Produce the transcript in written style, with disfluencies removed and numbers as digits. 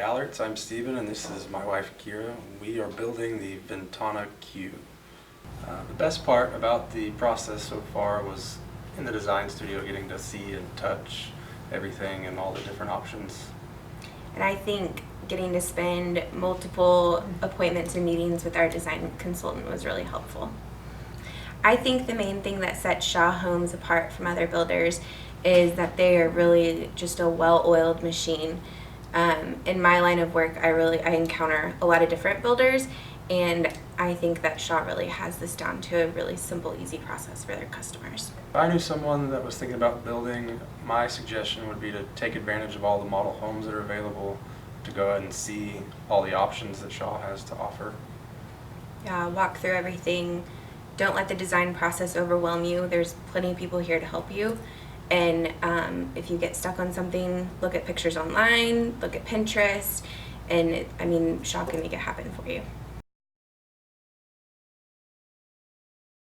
Allerts. I'm Steven, and this is my wife Kira. We are building the Ventana Q. The best part about the process so far was in the design studio, getting to see and touch everything and all the different options. And I think getting to spend multiple appointments and meetings with our design consultant was really helpful. I think the main thing that sets Shaw Homes apart from other builders is that they are really just a well-oiled machine. In my line of work, I encounter a lot of different builders, and I think that Shaw really has this down to a really simple, easy process for their customers. If I knew someone that was thinking about building, my suggestion would be to take advantage of all the model homes that are available, to go ahead and see all the options that Shaw has to offer. Yeah, walk through everything. Don't let the design process overwhelm you. There's plenty of people here to help you. And if you get stuck on something, look at pictures online, look at Pinterest, and Shaw can make it happen for you.